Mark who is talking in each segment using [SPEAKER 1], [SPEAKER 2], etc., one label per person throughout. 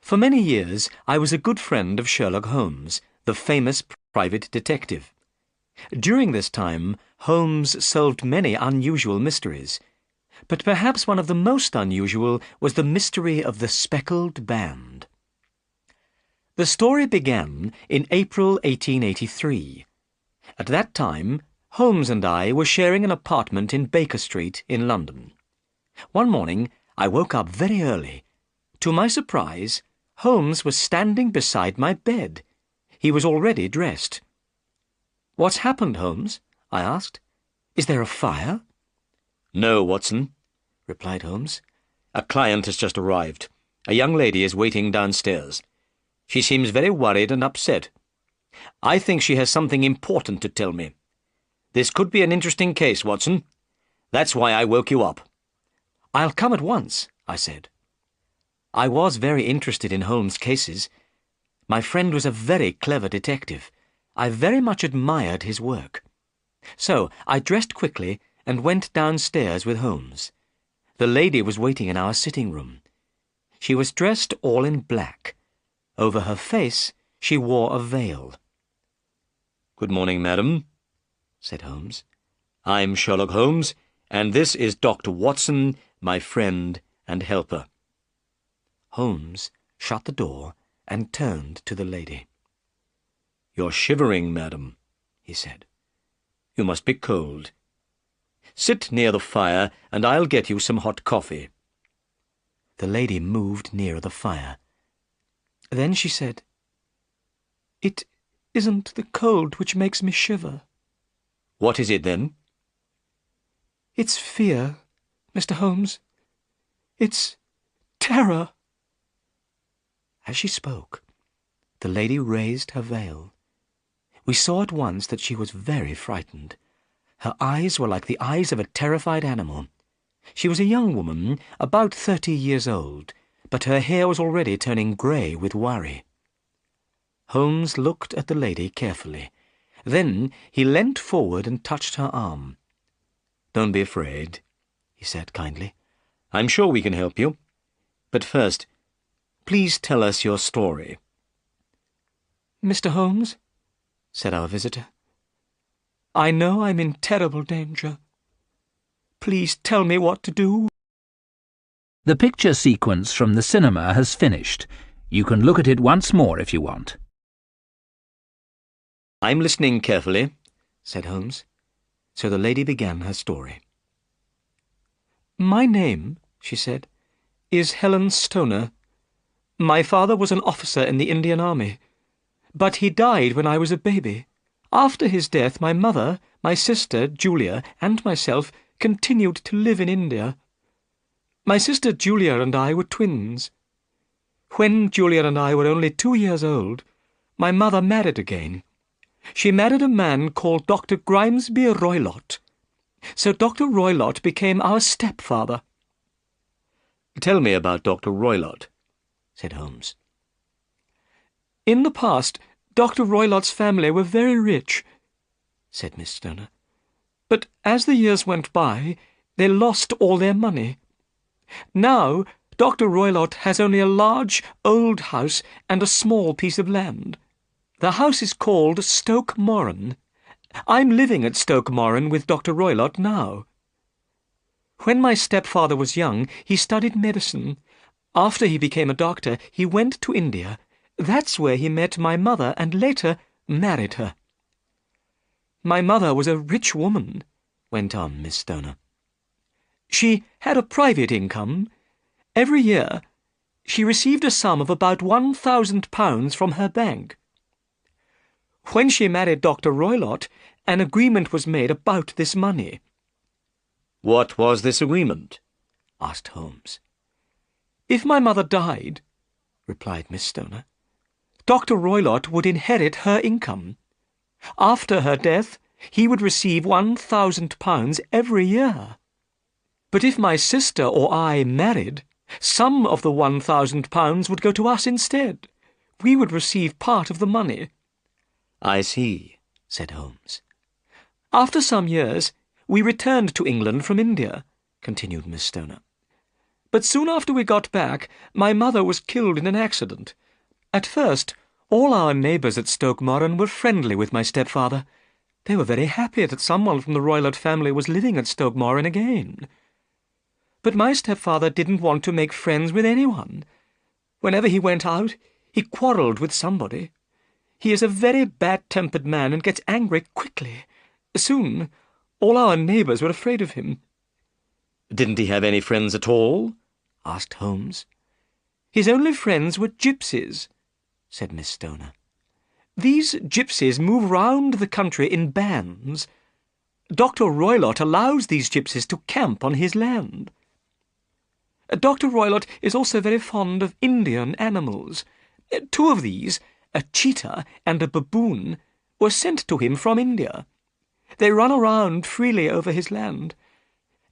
[SPEAKER 1] For many years, I was a good friend of Sherlock Holmes, the famous private detective. During this time, Holmes solved many unusual mysteries, but perhaps one of the most unusual was the mystery of the Speckled Band. The story began in April 1883. At that time, Holmes and I were sharing an apartment in Baker Street in London. One morning, I woke up very early. To my surprise, Holmes was standing beside my bed. He was already dressed. "What's happened, Holmes?" I asked. "Is there a fire?"
[SPEAKER 2] "No, Watson," replied Holmes. "A client has just arrived. A young lady is waiting downstairs. She seems very worried and upset. I think she has something important to tell me. This could be an interesting case, Watson. That's why I woke you up."
[SPEAKER 1] "I'll come at once," I said. I was very interested in Holmes' cases. My friend was a very clever detective. I very much admired his work. So I dressed quickly and went downstairs with Holmes. The lady was waiting in our sitting room. She was dressed all in black. Over her face she wore a veil.
[SPEAKER 2] "Good morning, madam," said Holmes. "I'm Sherlock Holmes, and this is Dr. Watson, my friend and helper."
[SPEAKER 1] Holmes shut the door and turned to the lady.
[SPEAKER 2] "You're shivering, madam," he said. "You must be cold. Sit near the fire, and I'll get you some hot coffee."
[SPEAKER 1] The lady moved nearer the fire. Then she said, "It isn't the cold which makes me shiver."
[SPEAKER 2] "What is it, then?"
[SPEAKER 1] "It's fear, Mr. Holmes. It's terror." As she spoke, the lady raised her veil. We saw at once that she was very frightened. Her eyes were like the eyes of a terrified animal. She was a young woman, about 30 years old, but her hair was already turning grey with worry. Holmes looked at the lady carefully. Then he leant forward and touched her arm.
[SPEAKER 2] "Don't be afraid," he said kindly. "I'm sure we can help you. But first, please tell us your story."
[SPEAKER 1] "Mr. Holmes," said our visitor, "I know I'm in terrible danger. Please tell me what to do."
[SPEAKER 3] The picture sequence from the cinema has finished. You can look at it once more if you want.
[SPEAKER 2] "I'm listening carefully,"
[SPEAKER 1] said Holmes. So the lady began her story. "My name," she said, "is Helen Stoner. My father was an officer in the Indian Army, but he died when I was a baby. After his death, my mother, my sister, Julia, and myself continued to live in India. My sister Julia and I were twins. When Julia and I were only 2 years old, my mother married again. She married a man called Dr. Grimesby Roylott. So Dr. Roylott became our stepfather."
[SPEAKER 2] "Tell me about Dr. Roylott," said Holmes.
[SPEAKER 1] "In the past, Dr. Roylott's family were very rich," said Miss Stoner. "But as the years went by, they lost all their money. Now, Dr. Roylott has only a large, old house and a small piece of land. The house is called Stoke Moran. I'm living at Stoke Moran with Dr. Roylott now. When my stepfather was young, he studied medicine. After he became a doctor, he went to India. That's where he met my mother and later married her." "My mother was a rich woman," went on Miss Stoner. "She had a private income. Every year she received a sum of about £1,000 from her bank. When she married Dr. Roylott, an agreement was made about this money."
[SPEAKER 2] "What was this agreement?"
[SPEAKER 1] asked Holmes. "If my mother died," replied Miss Stoner, "Dr. Roylott would inherit her income. After her death, he would receive £1,000 every year. But if my sister or I married, some of the £1,000 would go to us instead. We would receive part of the money."
[SPEAKER 2] "I see," said Holmes.
[SPEAKER 1] "After some years, we returned to England from India," continued Miss Stoner. But soon after we got back, my mother was killed in an accident. At first, all our neighbours at Stoke Moran were friendly with my stepfather. They were very happy that someone from the Roylott family was living at Stoke Moran again. But my stepfather didn't want to make friends with anyone. Whenever he went out, he quarrelled with somebody. He is a very bad-tempered man and gets angry quickly. Soon, all our neighbours were afraid of him.
[SPEAKER 2] Didn't he have any friends at all? Asked Holmes.
[SPEAKER 1] His only friends were gypsies, said Miss Stoner. These gypsies move round the country in bands. Dr. Roylott allows these gypsies to camp on his land. Dr. Roylott is also very fond of Indian animals. 2 of these, a cheetah and a baboon, were sent to him from India. They run around freely over his land.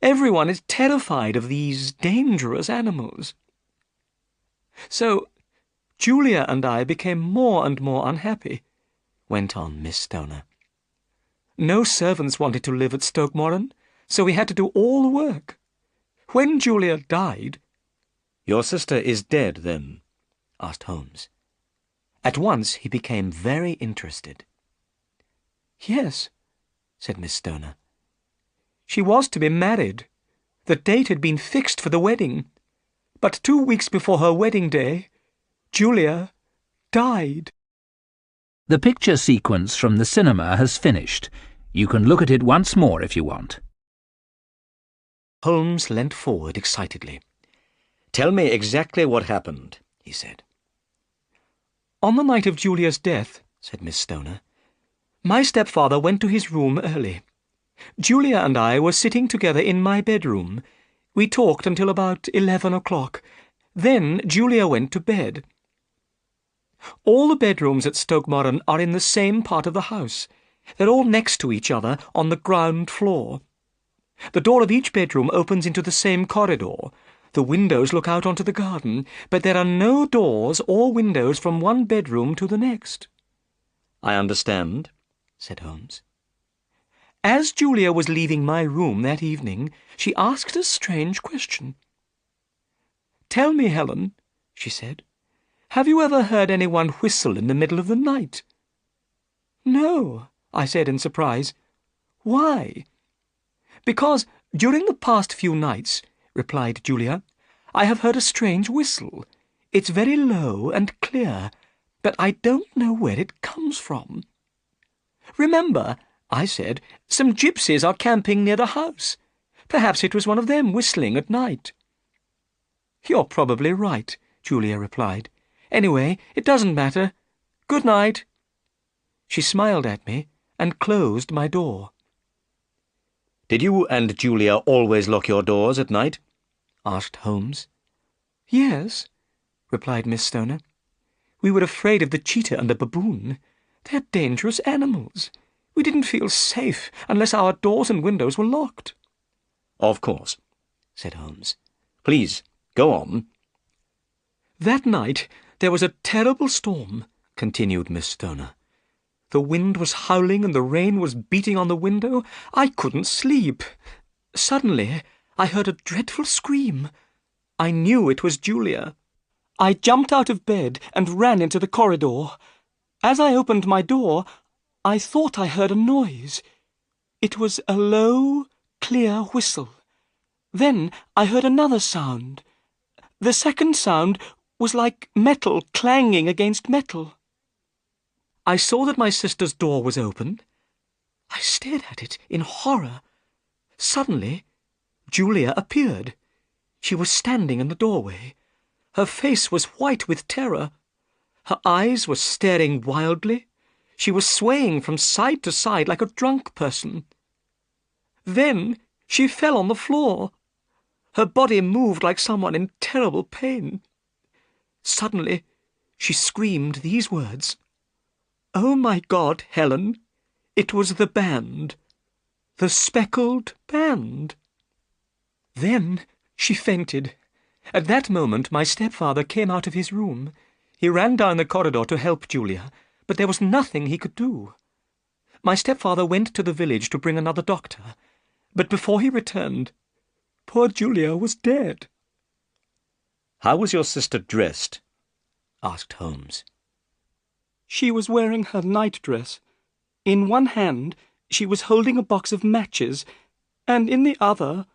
[SPEAKER 1] Everyone is terrified of these dangerous animals. So Julia and I became more and more unhappy, went on Miss Stoner. No servants wanted to live at Stoke Moran, so we had to do all the work. When Julia died—
[SPEAKER 2] Your sister is dead, then? Asked Holmes.
[SPEAKER 1] At once he became very interested. Yes, said Miss Stoner. She was to be married. The date had been fixed for the wedding. But 2 weeks before her wedding day, Julia died.
[SPEAKER 3] The picture sequence from the cinema has finished. You can look at it once more if you want.
[SPEAKER 2] Holmes leant forward excitedly. Tell me exactly what happened, he said.
[SPEAKER 1] On the night of Julia's death, said Miss Stoner, my stepfather went to his room early. Julia and I were sitting together in my bedroom. We talked until about 11 o'clock. Then Julia went to bed. All the bedrooms at Stoke Moran are in the same part of the house. They're all next to each other on the ground floor. The door of each bedroom opens into the same corridor. The windows look out onto the garden, but there are no doors or windows from one bedroom to the next.
[SPEAKER 2] I understand, said Holmes.
[SPEAKER 1] As Julia was leaving my room that evening, she asked a strange question. "Tell me, Helen," she said, "have you ever heard anyone whistle in the middle of the night?" "No," I said in surprise. "Why?" "Because during the past few nights," replied Julia, "I have heard a strange whistle. It's very low and clear, but I don't know where it comes from." "Remember," I said, "some gypsies are camping near the house. Perhaps it was one of them whistling at night." "You're probably right," Julia replied. "Anyway, it doesn't matter. Good night." She smiled at me and closed my door.
[SPEAKER 2] "Did you and Julia always lock your doors at night?" asked Holmes.
[SPEAKER 1] "Yes," replied Miss Stoner. "We were afraid of the cheetah and the baboon. They're dangerous animals. We didn't feel safe unless our doors and windows were locked."
[SPEAKER 2] "Of course," said Holmes. "Please, go on."
[SPEAKER 1] "That night there was a terrible storm," continued Miss Stoner. "The wind was howling and the rain was beating on the window. I couldn't sleep. Suddenly I heard a dreadful scream. I knew it was Julia. I jumped out of bed and ran into the corridor. As I opened my door, I thought I heard a noise. It was a low, clear whistle. Then I heard another sound. The second sound was like metal clanging against metal. I saw that my sister's door was open. I stared at it in horror. Suddenly, Julia appeared. She was standing in the doorway. Her face was white with terror. Her eyes were staring wildly. She was swaying from side to side like a drunk person. Then she fell on the floor. Her body moved like someone in terrible pain. Suddenly, she screamed these words, "Oh, my God, Helen, it was the band. The Speckled band." Then she fainted. At that moment my stepfather came out of his room. He ran down the corridor to help Julia, but there was nothing he could do. My stepfather went to the village to bring another doctor, but before he returned, poor Julia was dead.
[SPEAKER 2] How was your sister dressed? Asked Holmes.
[SPEAKER 1] She was wearing her nightdress. In one hand she was holding a box of matches, and in the other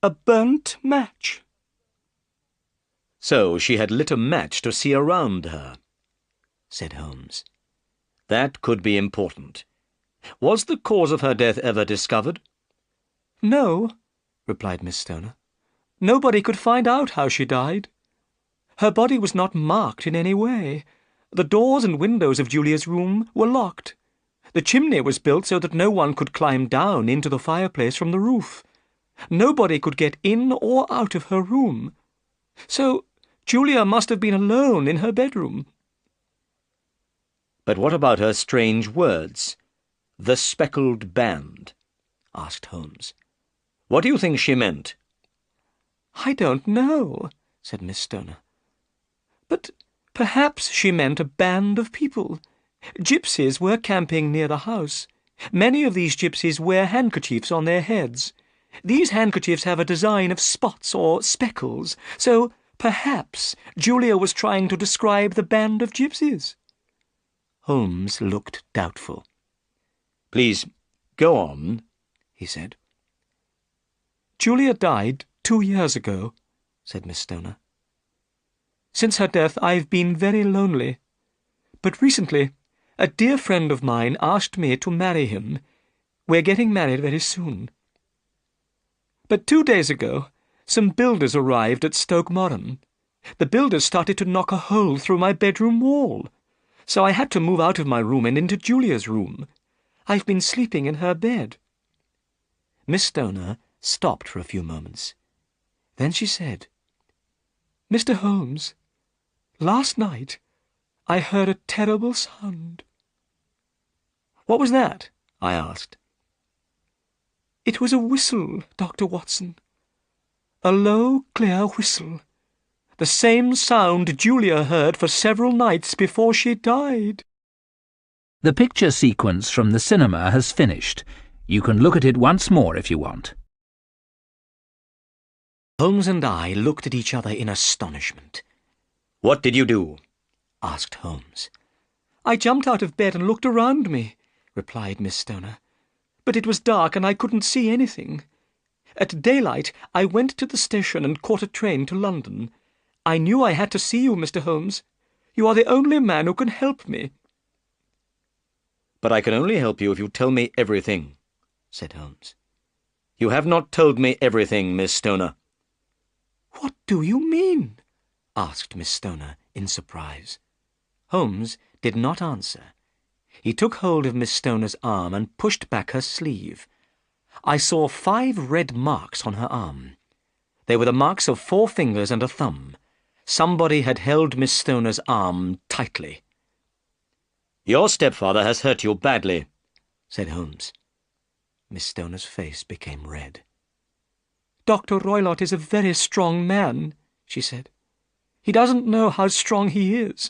[SPEAKER 1] a burnt match.
[SPEAKER 2] So she had lit a match to see around her, said Holmes. That could be important. Was the cause of her death ever discovered?
[SPEAKER 1] No, replied Miss Stoner. Nobody could find out how she died. Her body was not marked in any way. The doors and windows of Julia's room were locked. The chimney was built so that no one could climb down into the fireplace from the roof. Nobody could get in or out of her room. So Julia must have been alone in her bedroom.
[SPEAKER 2] But what about her strange words? The Speckled Band, asked Holmes. What do you think she meant?
[SPEAKER 1] I don't know, said Miss Stoner. But perhaps she meant a band of people. Gypsies were camping near the house. Many of these gypsies wear handkerchiefs on their heads. These handkerchiefs have a design of spots or speckles, so perhaps Julia was trying to describe the band of gypsies.
[SPEAKER 2] Holmes looked doubtful. Please, go on, he said.
[SPEAKER 1] Julia died 2 years ago, said Miss Stoner. Since her death I've been very lonely. But recently a dear friend of mine asked me to marry him. We're getting married very soon. But 2 days ago some builders arrived at Stoke Moran. The builders started to knock a hole through my bedroom wall. So I had to move out of my room and into Julia's room. I've been sleeping in her bed.
[SPEAKER 2] Miss Stoner stopped for a few moments. Then she said,
[SPEAKER 1] Mr. Holmes, last night I heard a terrible sound.
[SPEAKER 2] What was that? I asked.
[SPEAKER 1] It was a whistle, Dr. Watson. A low, clear whistle. The same sound Julia heard for several nights before she died.
[SPEAKER 3] The picture sequence from the cinema has finished. You can look at it once more if you want.
[SPEAKER 2] Holmes and I looked at each other in astonishment. What did you do? Asked Holmes.
[SPEAKER 1] I jumped out of bed and looked around me, replied Miss Stoner. But it was dark and I couldn't see anything. At daylight I went to the station and caught a train to London. I knew I had to see you, Mr. Holmes. You are the only man who can help me.
[SPEAKER 2] But I can only help you if you tell me everything, said Holmes. You have not told me everything, Miss Stoner.
[SPEAKER 1] What do you mean? Asked Miss Stoner in surprise.
[SPEAKER 2] Holmes did not answer. He took hold of Miss Stoner's arm and pushed back her sleeve. I saw 5 red marks on her arm. They were the marks of 4 fingers and a thumb. Somebody had held Miss Stoner's arm tightly. Your stepfather has hurt you badly, said Holmes. Miss Stoner's face became red.
[SPEAKER 1] Dr. Roylott is a very strong man, she said. He doesn't know how strong he is.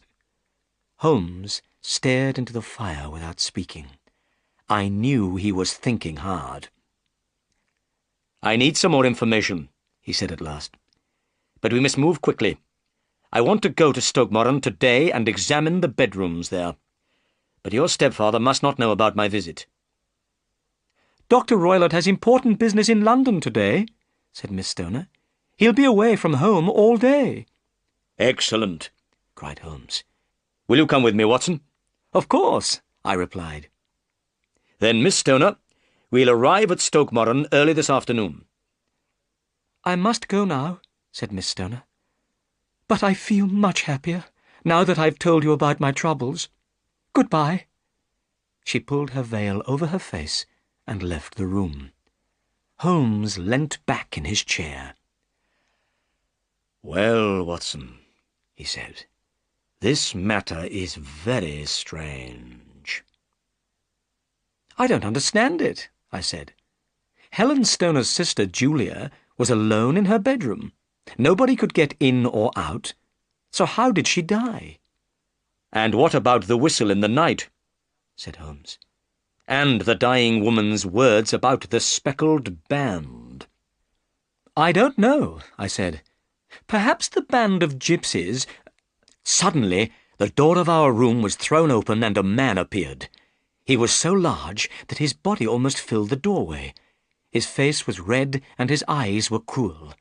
[SPEAKER 2] Holmes stared into the fire without speaking. I knew he was thinking hard. I need some more information, he said at last. But we must move quickly. I want to go to Stoke Moran today and examine the bedrooms there. But your stepfather must not know about my visit.
[SPEAKER 1] Dr. Roylott has important business in London today, said Miss Stoner. He'll be away from home all day.
[SPEAKER 2] Excellent, cried Holmes. Will you come with me, Watson?
[SPEAKER 1] Of course,
[SPEAKER 2] I replied. Then, Miss Stoner, we'll arrive at Stoke Moran early this afternoon.
[SPEAKER 1] I must go now, said Miss Stoner. But I feel much happier, now that I've told you about my troubles. Goodbye.
[SPEAKER 2] She pulled her veil over her face and left the room. Holmes leant back in his chair. Well, Watson, he said, this matter is very strange.
[SPEAKER 1] I don't understand it, I said. Helen Stoner's sister, Julia, was alone in her bedroom. Nobody could get in or out. So how did she die?
[SPEAKER 2] And what about the whistle in the night? Said Holmes. And the dying woman's words about the speckled band?
[SPEAKER 1] I don't know, I said.
[SPEAKER 2] Perhaps the band of gypsies— Suddenly, the door of our room was thrown open and a man appeared. He was so large that his body almost filled the doorway. His face was red and his eyes were cruel.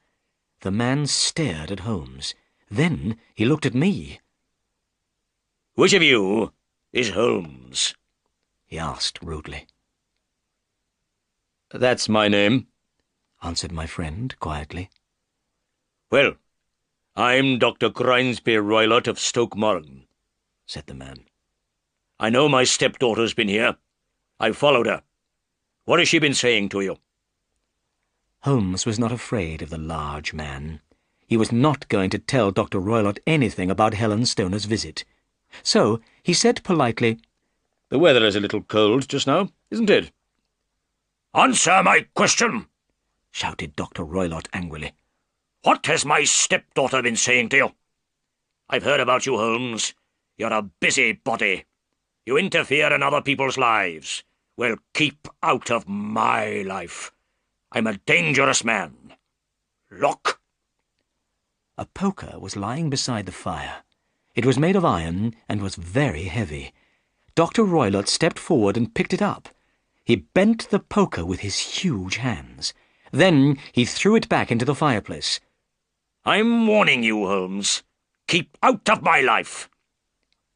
[SPEAKER 2] The man stared at Holmes. Then he looked at me. "Which of you is Holmes?" he asked rudely. "That's my name," answered my friend quietly. "Well, I'm Dr. Grimesby Roylott of Stoke Moran," said the man. "I know my stepdaughter's been here. I've followed her. What has she been saying to you?" Holmes was not afraid of the large man. He was not going to tell Dr. Roylott anything about Helen Stoner's visit. So he said politely, "The weather is a little cold just now, isn't it?" "Answer my question!" shouted Dr. Roylott angrily. "What has my stepdaughter been saying to you? I've heard about you, Holmes. You're a busybody. You interfere in other people's lives. Well, keep out of my life. I'm a dangerous man. Look!" A poker was lying beside the fire. It was made of iron and was very heavy. Dr. Roylott stepped forward and picked it up. He bent the poker with his huge hands. Then he threw it back into the fireplace. "I'm warning you, Holmes. Keep out of my life,"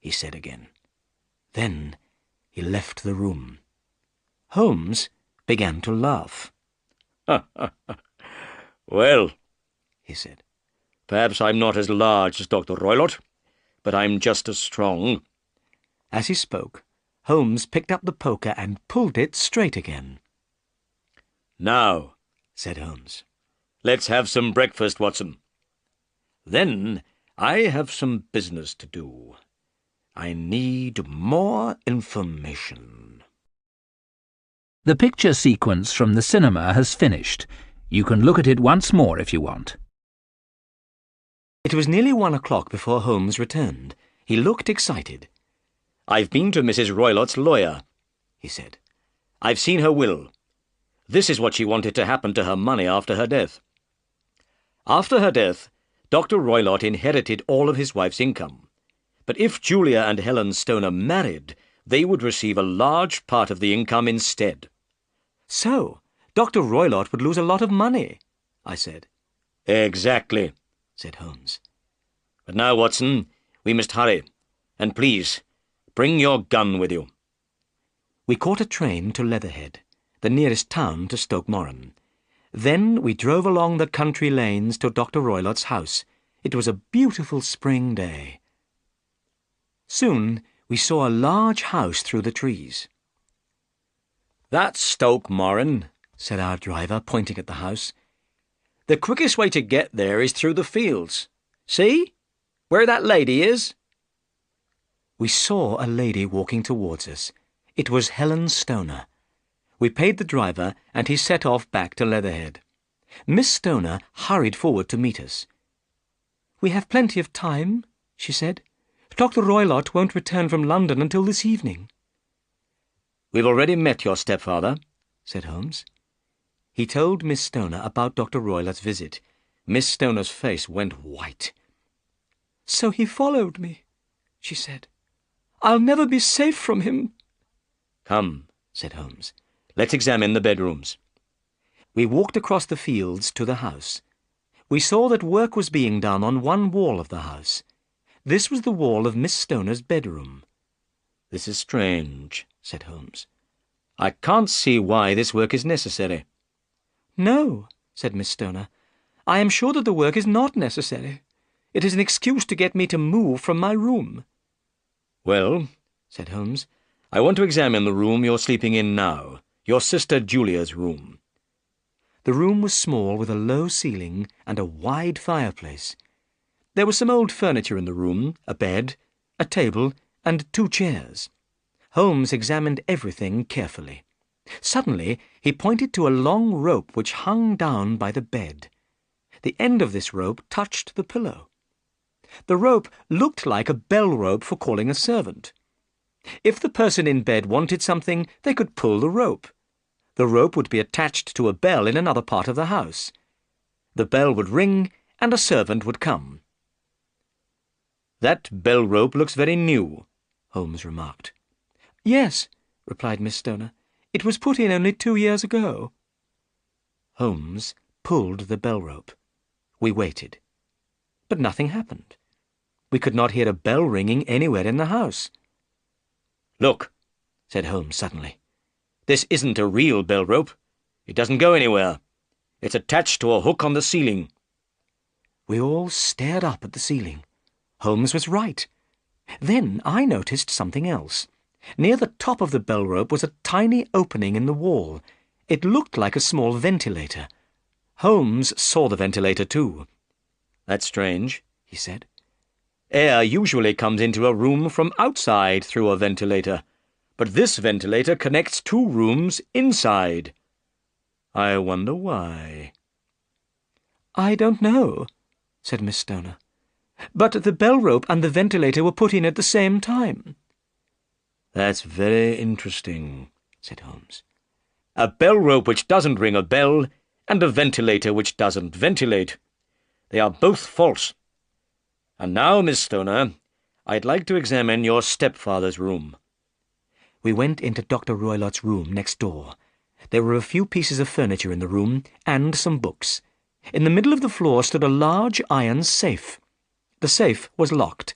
[SPEAKER 2] he said again. Then he left the room. Holmes began to laugh. "Well," he said, "perhaps I'm not as large as Dr. Roylott, but I'm just as strong." As he spoke, Holmes picked up the poker and pulled it straight again. "Now," said Holmes, "let's have some breakfast, Watson. Then I have some business to do. I need more information."
[SPEAKER 3] The picture sequence from the cinema has finished. You can look at it once more if you want.
[SPEAKER 2] It was nearly 1 o'clock before Holmes returned. He looked excited. "I've been to Mrs. Roylott's lawyer," he said. "I've seen her will. This is what she wanted to happen to her money after her death. After her death, Dr. Roylott inherited all of his wife's income. But if Julia and Helen Stoner married, they would receive a large part of the income instead." "So, Dr. Roylott would lose a lot of money," I said. "Exactly," said Holmes. "But now, Watson, we must hurry. And please, bring your gun with you." We caught a train to Leatherhead, the nearest town to Stoke Moran. Then we drove along the country lanes to Dr. Roylott's house. It was a beautiful spring day. Soon we saw a large house through the trees. "That's Stoke Moran," said our driver, pointing at the house. "The quickest way to get there is through the fields. See? Where that lady is?" We saw a lady walking towards us. It was Helen Stoner. We paid the driver, and he set off back to Leatherhead. Miss Stoner hurried forward to meet us. "We have plenty of time," she said. "Dr. Roylott won't return from London until this evening." "We've already met your stepfather," said Holmes. He told Miss Stoner about Dr. Roylott's visit. Miss Stoner's face went white. "So he followed me," she said. "I'll never be safe from him." "Come," said Holmes. "Let's examine the bedrooms." We walked across the fields to the house. We saw that work was being done on one wall of the house. This was the wall of Miss Stoner's bedroom. "This is strange," said Holmes. "I can't see why this work is necessary." "No," said Miss Stoner. "I am sure that the work is not necessary. It is an excuse to get me to move from my room." "Well," said Holmes, "I want to examine the room you're sleeping in now, your sister Julia's room." The room was small, with a low ceiling and a wide fireplace. There was some old furniture in the room, a bed, a table, and 2 chairs. Holmes examined everything carefully. Suddenly he pointed to a long rope which hung down by the bed. The end of this rope touched the pillow. The rope looked like a bell rope for calling a servant. If the person in bed wanted something, they could pull the rope. The rope would be attached to a bell in another part of the house. The bell would ring, and a servant would come. "That bell rope looks very new," Holmes remarked.
[SPEAKER 1] "Yes," replied Miss Stoner. "It was put in only 2 years ago."
[SPEAKER 2] Holmes pulled the bell rope. We waited. But nothing happened. We could not hear a bell ringing anywhere in the house. "Look," said Holmes suddenly. "This isn't a real bell rope. It doesn't go anywhere. It's attached to a hook on the ceiling." We all stared up at the ceiling. Holmes was right. Then I noticed something else. Near the top of the bell rope was a tiny opening in the wall. It looked like a small ventilator. Holmes saw the ventilator too. "That's strange," he said. "Air usually comes into a room from outside through a ventilator, but this ventilator connects 2 rooms inside. I wonder why."
[SPEAKER 1] "I don't know," said Miss Stoner. "But the bell rope and the ventilator were put in at the same time."
[SPEAKER 2] "That's very interesting," said Holmes. "A bell rope which doesn't ring a bell, and a ventilator which doesn't ventilate. They are both false. And now, Miss Stoner, I'd like to examine your stepfather's room." We went into Dr. Roylott's room next door. There were a few pieces of furniture in the room, and some books. In the middle of the floor stood a large iron safe. The safe was locked.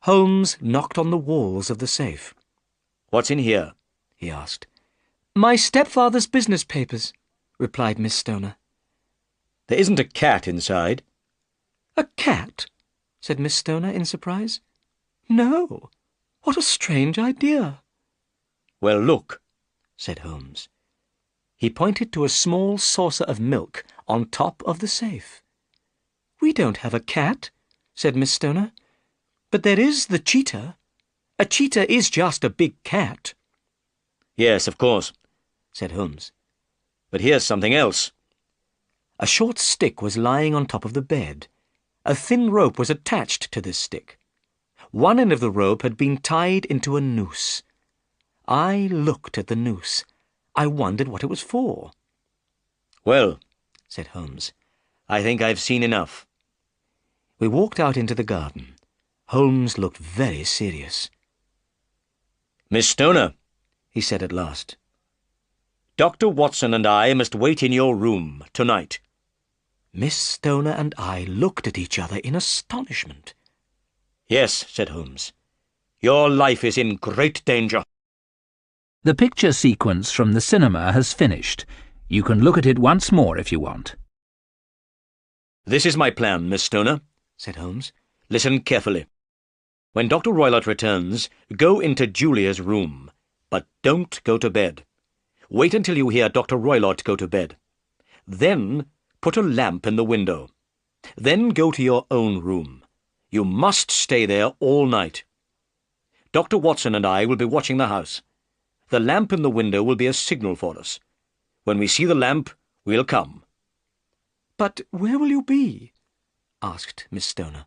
[SPEAKER 2] Holmes knocked on the walls of the safe. "What's in here?"
[SPEAKER 1] he asked. "My stepfather's business papers," replied Miss Stoner.
[SPEAKER 2] "There isn't a cat inside."
[SPEAKER 1] "A cat?" said Miss Stoner in surprise. "No. What a strange idea."
[SPEAKER 2] "Well, look," said Holmes. He pointed to a small saucer of milk on top of the safe.
[SPEAKER 1] "We don't have a cat," said Miss Stoner. "But there is the cheetah. A cheetah is just a big cat."
[SPEAKER 2] "Yes, of course," said Holmes. "But here's something else." A short stick was lying on top of the bed. A thin rope was attached to this stick. One end of the rope had been tied into a noose. I looked at the noose. I wondered what it was for. "Well," said Holmes, "I think I've seen enough." We walked out into the garden. Holmes looked very serious. "Miss Stoner," he said at last, "Dr. Watson and I must wait in your room tonight." Miss Stoner and I looked at each other in astonishment. "Yes," said Holmes. "Your life is in great danger."
[SPEAKER 3] The picture sequence from the cinema has finished. You can look at it once more if you want.
[SPEAKER 2] "This is my plan, Miss Stoner," said Holmes. "Listen carefully. When Dr. Roylott returns, go into Julia's room, but don't go to bed. Wait until you hear Dr. Roylott go to bed. Then put a lamp in the window. Then go to your own room. You must stay there all night. Dr. Watson and I will be watching the house. The lamp in the window will be a signal for us. When we see the lamp, we'll come."
[SPEAKER 1] "But where will you be?" asked Miss Stoner.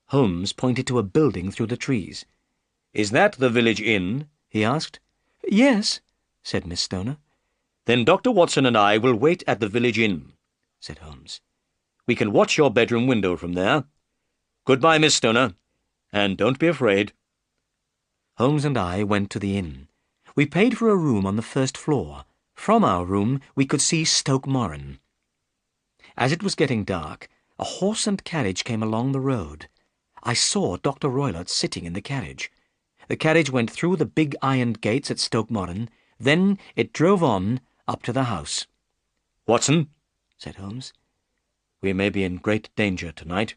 [SPEAKER 2] Holmes pointed to a building through the trees. "Is that the village inn?" he asked.
[SPEAKER 1] "Yes," said Miss Stoner.
[SPEAKER 2] "Then Dr. Watson and I will wait at the village inn," said Holmes. "We can watch your bedroom window from there. Goodbye, Miss Stoner, and don't be afraid." Holmes and I went to the inn. We paid for a room on the first floor. From our room we could see Stoke Moran. As it was getting dark, a horse and carriage came along the road. I saw Dr. Roylott sitting in the carriage. The carriage went through the big ironed gates at Stoke Moran. Then it drove on up to the house. "Watson," said Holmes, "we may be in great danger tonight."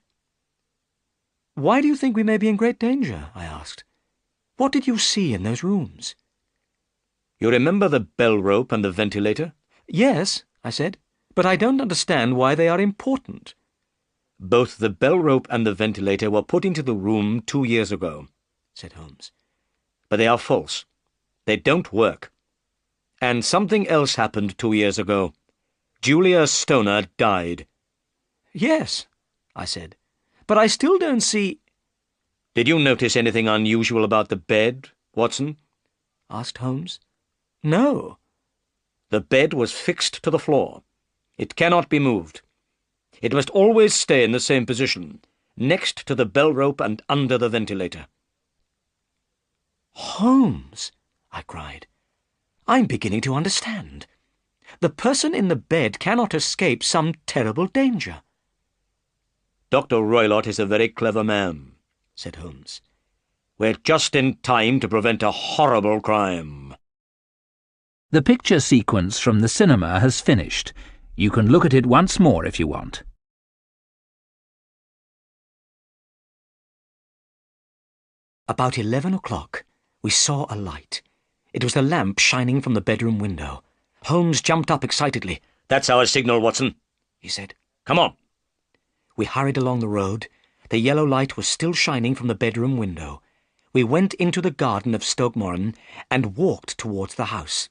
[SPEAKER 1] "Why do you think we may be in great danger?" I asked. "What did you see in those rooms?"
[SPEAKER 2] "You remember the bell rope and the ventilator?"
[SPEAKER 1] "Yes," I said, "but I don't understand why they are important."
[SPEAKER 2] "Both the bell rope and the ventilator were put into the room 2 years ago," said Holmes. "But they are false. They don't work. And something else happened 2 years ago. Julia Stoner died."
[SPEAKER 1] "Yes," I said, "but I still don't see—"
[SPEAKER 2] "Did you notice anything unusual about the bed, Watson?"
[SPEAKER 1] asked Holmes. "No."
[SPEAKER 2] "The bed was fixed to the floor. It cannot be moved. It must always stay in the same position, next to the bell rope and under the ventilator."
[SPEAKER 1] "Holmes," I cried, "I'm beginning to understand. The person in the bed cannot escape some terrible danger."
[SPEAKER 2] "Dr. Roylott is a very clever man," said Holmes. "We're just in time to prevent a horrible crime."
[SPEAKER 3] The picture sequence from the cinema has finished. You can look at it once more if you want.
[SPEAKER 1] About 11 o'clock, we saw a light. It was the lamp shining from the bedroom window. Holmes jumped up excitedly.
[SPEAKER 2] "That's our signal, Watson,"
[SPEAKER 1] he said.
[SPEAKER 2] "Come on."
[SPEAKER 1] We hurried along the road. The yellow light was still shining from the bedroom window. We went into the garden of Stoke Moran and walked towards the house.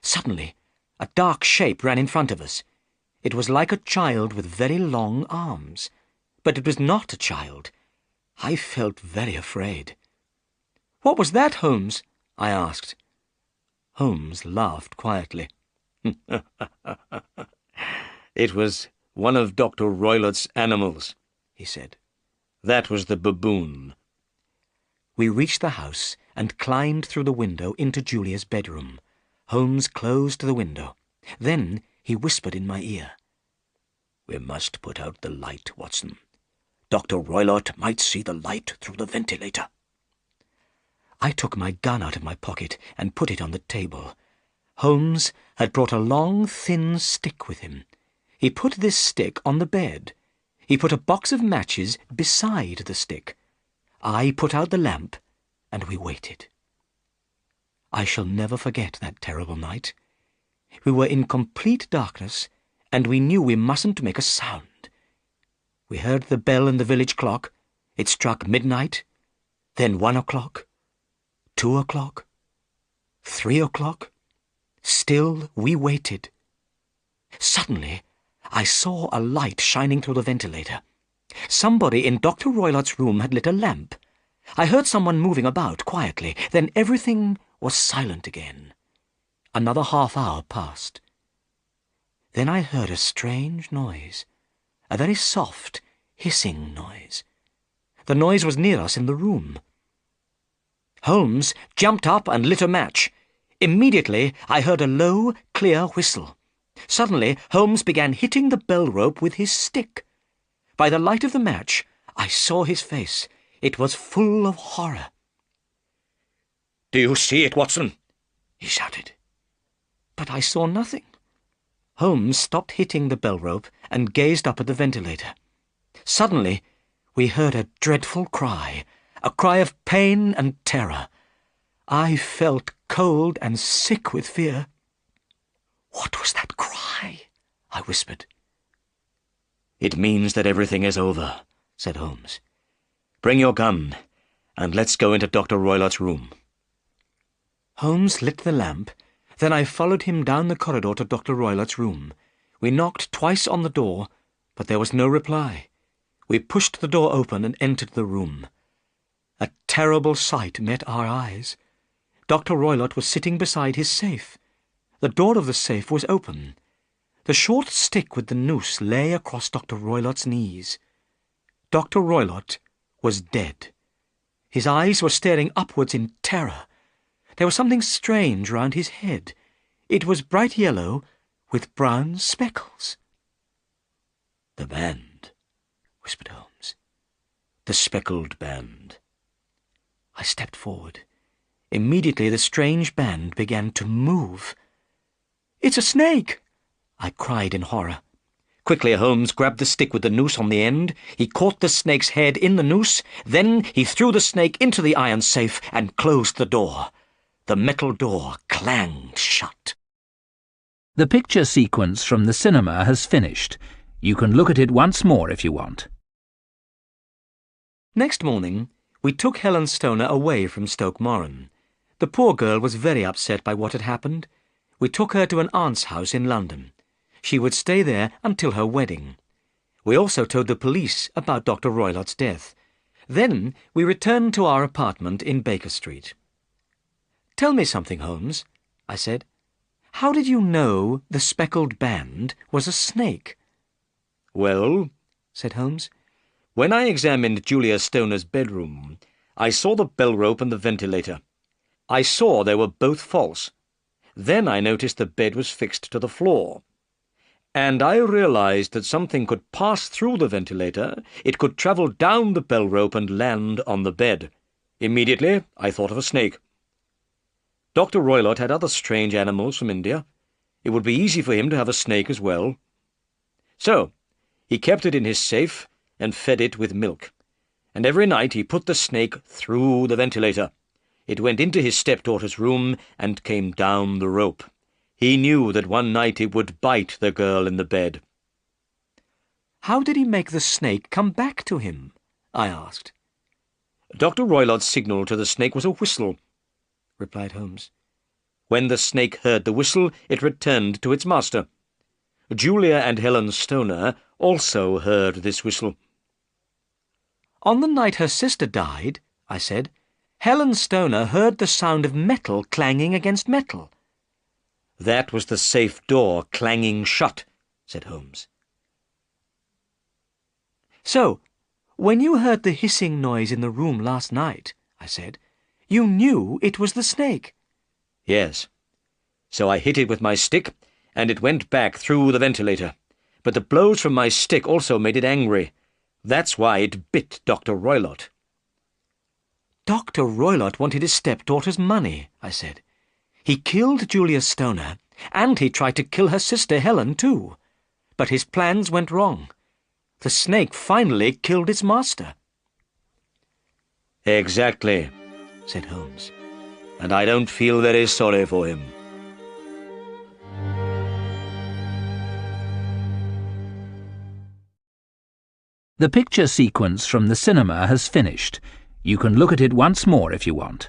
[SPEAKER 1] Suddenly, a dark shape ran in front of us. It was like a child with very long arms. But it was not a child. I felt very afraid. "What was that, Holmes?" I asked. Holmes laughed quietly.
[SPEAKER 2] "It was one of Dr. Roylott's animals," he said. "That was the baboon."
[SPEAKER 1] We reached the house and climbed through the window into Julia's bedroom. Holmes closed the window. Then he whispered in my ear.
[SPEAKER 2] "We must put out the light, Watson. Dr. Roylott might see the light through the ventilator."
[SPEAKER 1] I took my gun out of my pocket and put it on the table. Holmes had brought a long, thin stick with him. He put this stick on the bed. He put a box of matches beside the stick. I put out the lamp, and we waited. I shall never forget that terrible night. We were in complete darkness, and we knew we mustn't make a sound. We heard the bell in the village clock. It struck midnight, then 1 o'clock, 2 o'clock, 3 o'clock. Still we waited. Suddenly, I saw a light shining through the ventilator. Somebody in Dr. Roylott's room had lit a lamp. I heard someone moving about quietly. Then everything was silent again. Another half-hour passed. Then I heard a strange noise, a very soft, hissing noise. The noise was near us in the room. Holmes jumped up and lit a match. Immediately, I heard a low, clear whistle. Suddenly, Holmes began hitting the bell rope with his stick. By the light of the match, I saw his face. It was full of horror.
[SPEAKER 2] "Do you see it, Watson?"
[SPEAKER 1] he shouted. But I saw nothing. Holmes stopped hitting the bell rope and gazed up at the ventilator. Suddenly, we heard a dreadful cry, a cry of pain and terror. I felt cold and sick with fear. "What was that cry?" I whispered.
[SPEAKER 2] "It means that everything is over," said Holmes. "Bring your gun, and let's go into Dr. Roylott's room."
[SPEAKER 1] Holmes lit the lamp. Then I followed him down the corridor to Dr. Roylott's room. We knocked twice on the door, but there was no reply. We pushed the door open and entered the room. A terrible sight met our eyes. Dr. Roylott was sitting beside his safe. The door of the safe was open. The short stick with the noose lay across Dr. Roylott's knees. Dr. Roylott was dead. His eyes were staring upwards in terror. There was something strange round his head. It was bright yellow with brown speckles.
[SPEAKER 2] "The band," whispered Holmes. "The speckled band."
[SPEAKER 1] I stepped forward. Immediately the strange band began to move. "It's a snake!" I cried in horror.
[SPEAKER 2] Quickly, Holmes grabbed the stick with the noose on the end. He caught the snake's head in the noose. Then he threw the snake into the iron safe and closed the door. The metal door clanged shut.
[SPEAKER 3] The picture sequence from the cinema has finished. You can look at it once more if you want.
[SPEAKER 1] Next morning, we took Helen Stoner away from Stoke Moran. The poor girl was very upset by what had happened. We took her to an aunt's house in London. She would stay there until her wedding. We also told the police about Dr. Roylott's death. Then we returned to our apartment in Baker Street. "Tell me something, Holmes," I said. "How did you know the speckled band was a snake?"
[SPEAKER 2] "Well,"
[SPEAKER 1] said Holmes.
[SPEAKER 2] "when I examined Julia Stoner's bedroom, I saw the bell rope and the ventilator. I saw they were both false. Then I noticed the bed was fixed to the floor. And I realized that something could pass through the ventilator, it could travel down the bell rope and land on the bed. Immediately, I thought of a snake. Dr. Roylott had other strange animals from India. It would be easy for him to have a snake as well. So, he kept it in his safe and fed it with milk. And every night he put the snake through the ventilator. It went into his stepdaughter's room and came down the rope. He knew that one night it would bite the girl in the bed."
[SPEAKER 1] "How did he make the snake come back to him?" I asked.
[SPEAKER 2] "Dr. Roylott's signal to the snake was a whistle," replied Holmes. "When the snake heard the whistle, it returned to its master. Julia and Helen Stoner also heard this whistle."
[SPEAKER 1] "On the night her sister died," I said, "Helen Stoner heard the sound of metal clanging against metal."
[SPEAKER 2] "That was the safe door clanging shut," said Holmes.
[SPEAKER 1] "So, when you heard the hissing noise in the room last night," I said, "you knew it was the snake?"
[SPEAKER 2] "Yes. So I hit it with my stick, and it went back through the ventilator. But the blows from my stick also made it angry. That's why it bit Dr. Roylott."
[SPEAKER 1] "Dr. Roylott wanted his stepdaughter's money," I said. "He killed Julia Stoner, and he tried to kill her sister Helen too. But his plans went wrong. The snake finally killed its master."
[SPEAKER 2] "Exactly," said Holmes. "And I don't feel very sorry for him."
[SPEAKER 3] The picture sequence from the cinema has finished. You can look at it once more if you want.